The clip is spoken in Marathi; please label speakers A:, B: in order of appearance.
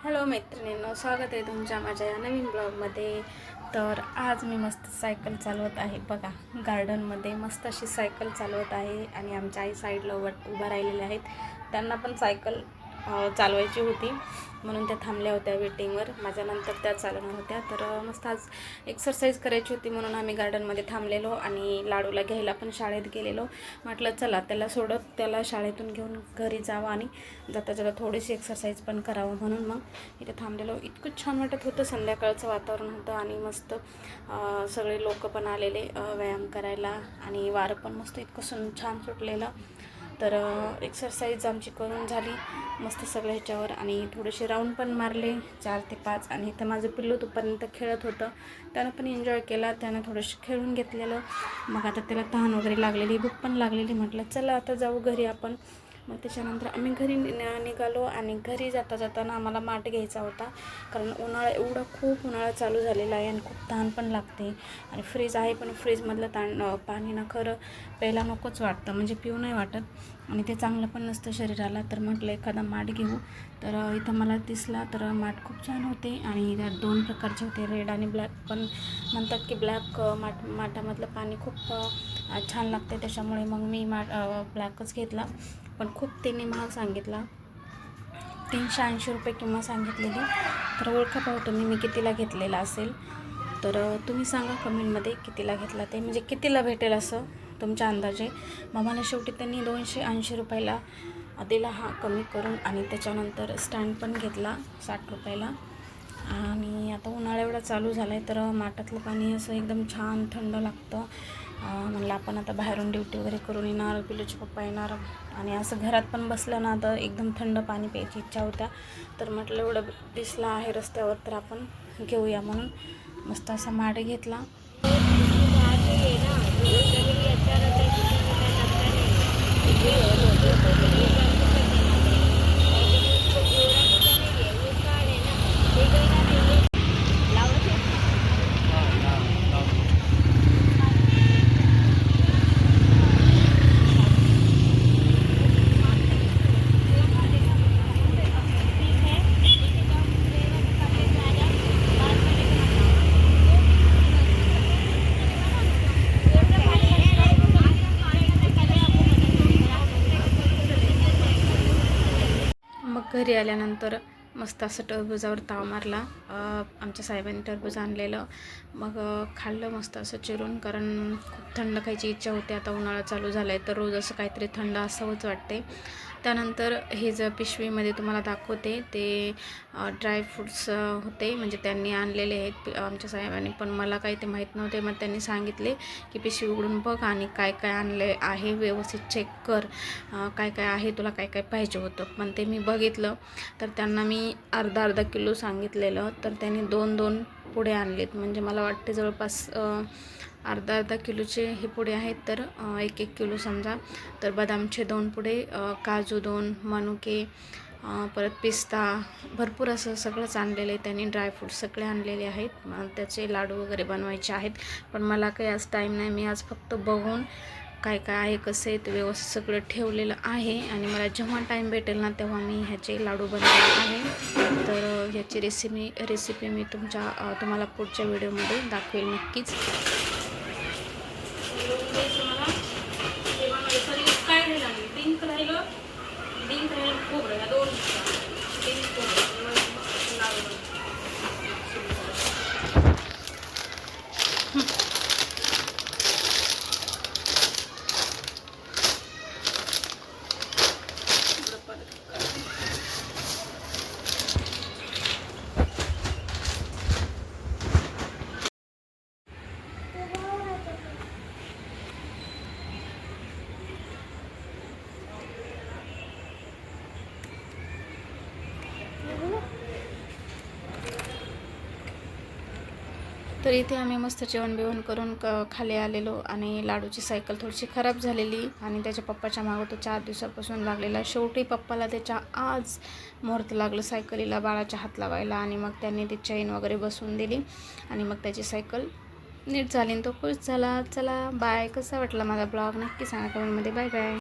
A: हॅलो मैत्रिणींनो, स्वागत आहे तुमच्या माझ्या या नवीन ब्लॉगमध्ये. तर आज मी मस्त सायकल चालवत आहे. बघा, गार्डनमध्ये मस्त अशी सायकल चालवत आहे आणि आमच्या आई साईडला उभा राहिलेल्या आहेत. त्यांना पण सायकल चालवायची होती म्हणून त्या थांबल्या होत्या वेटिंगवर. माझ्यानंतर त्या चालवणार होत्या. तर मस्त आज एक्सरसाइज करायची होती म्हणून आम्ही गार्डनमध्ये थांबलेलो आणि लाडूला घ्यायला पण शाळेत गेलेलो. म्हटलं चला त्याला सोडत त्याला शाळेतून घेऊन घरी जावं आणि जाता जाता थोडीशी एक्सरसाइज पण करावं म्हणून मग इथे थांबलेलो. इतकं छान वाटत होतं. संध्याकाळचं वातावरण होतं आणि मस्त सगळे लोक पण आलेले व्यायाम करायला आणि वारं पण मस्त इतकं छान सुटलेलं. तर एक्सरसाइज आमची करून झाली मस्त सगळं ह्याच्यावर आणि थोडेसे राऊंड पण मारले 4 ते 5. आणि इथं माझं पिल्लू तोपर्यंत खेळत होतं. त्यानं पण एन्जॉय केला. त्यानं थोडंसं खेळून घेतलेलं. मग आता त्याला तहान वगैरे लागलेली, भूक पण लागलेली. म्हटलं चला आता जाऊ घरी आपण. मग त्याच्यानंतर आम्ही घरी निघालो आणि घरी जाताना आम्हाला माठ घ्यायचा होता. कारण उन्हाळा खूप उन्हाळा चालू झालेला आहे आणि खूप तहान पण लागते. आणि फ्रीज आहे पण फ्रीजमधलं पाणी ना खरं प्यायला नकोच वाटतं, म्हणजे पिऊ नाही वाटत आणि ते चांगलं पण नसतं शरीराला. तर म्हटलं एखादा माठ घेऊ. तर इथं मला दिसला. तर माठ खूप छान होते आणि त्यात 2 प्रकारचे होते, रेड आणि ब्लॅक. पण म्हणतात की ब्लॅक माठामधलं पाणी खूप छान लागते, त्याच्यामुळे मग मी ब्लॅकच घेतला. पण खूप त्यांनी महाग सांगितला, 380 रुपये किंमत सांगितलेली. तर ओळखा पाहू तुम्ही मी कितीला घेतलेला असेल. तर तुम्ही सांगा कमेंटमध्ये कितीला घेतला ते, म्हणजे कितीला भेटेल असं तुमच्या अंदाजे. मग मला शेवटी त्यांनी 280 रुपयाला दिला हा कमी करून. आणि त्याच्यानंतर स्टँड पण घेतला 60 रुपयाला. आणि आता उन्हाळा एवढा चालू झाला आहे तर माठातलं पाणी असं एकदम छान थंड लागतं. म्हणलं आपण आता बाहेरून ड्युटी वगैरे करून येणार, पिलूचे पप्पा येणार आणि असं घरात पण बसलं ना तर एकदम थंड पाणी प्यायची इच्छा होत्या. तर म्हटलं एवढं दिसलं आहे रस्त्यावर तर आपण घेऊया म्हणून मस्त असा माठ घेतला. मग घरी आल्यानंतर मस्त असं टरबुजावर ताव मारला. आमच्या साहेबांनी टरबूज आणलेलं. मग खाल्लं मस्त असं चिरून, कारण खूप थंड खायची इच्छा होते. आता उन्हाळा चालू झाला आहे तर रोज असं काहीतरी थंड असावंच वाटते. त्यानंतर हे जर पिशवीमध्ये तुम्हाला दाखवते ते ड्रायफ्रूट्स होते, म्हणजे त्यांनी आणलेले आहेत आमच्या साहेबांनी. पण मला काही ते माहीत नव्हते. मग त्यांनी सांगितले की पिशवी उघडून बघ आणि काय काय आणले आहे व्यवस्थित चेक कर, काय काय आहे, तुला काय काय पाहिजे होतं. पण ते मी बघितलं तर त्यांना मी अर्धा किलो सांगितलेलं, तर त्यांनी 2 पुढे आणलेत. म्हणजे मला वाटते जवळपास अर्धा किलोचे हे पुढे आहेत. तर 1 किलो समजा. तर बदामचे 2 पुढे, काजू 2, मनुके, परत पिस्ता, भरपूर असं सगळंच आणलेलं आहे त्यांनी. ड्रायफ्रूट सगळे आणलेले आहेत. त्याचे लाडू वगैरे बनवायचे आहेत. पण मला काही आज टाईम नाही. मी आज फक्त बघून काय काय आहे, कसं आहे ते व्यवस्थित सगळं ठेवलेलं आहे. आणि मला जेव्हा टाईम भेटेल ना तेव्हा मी ह्याचे लाडू बनवले आहे. तर ह्याची रेसिपी मी तुम्हाला पुढच्या व्हिडिओमध्ये दाखवेल नक्कीच. तर इथे आम्ही मस्त जेवण करून खाली आलेलो. आणि लाडूची सायकल थोडीशी खराब झालेली आणि त्याच्या पप्पाच्या मागं तो 4 दिवसापासून लागलेला. शेवटी पप्पाला त्याच्या आज मुहूर्त लागलं सायकलीला बाळाच्या हात लावायला. आणि मग त्यांनी ती चैन वगैरे बसवून दिली आणि मग त्याची सायकल नीट झाली आणि तो खुश झाला. चला बाय. कसा वाटला माझा ब्लॉग नक्की सांगा कमेंटमध्ये. Bye bye.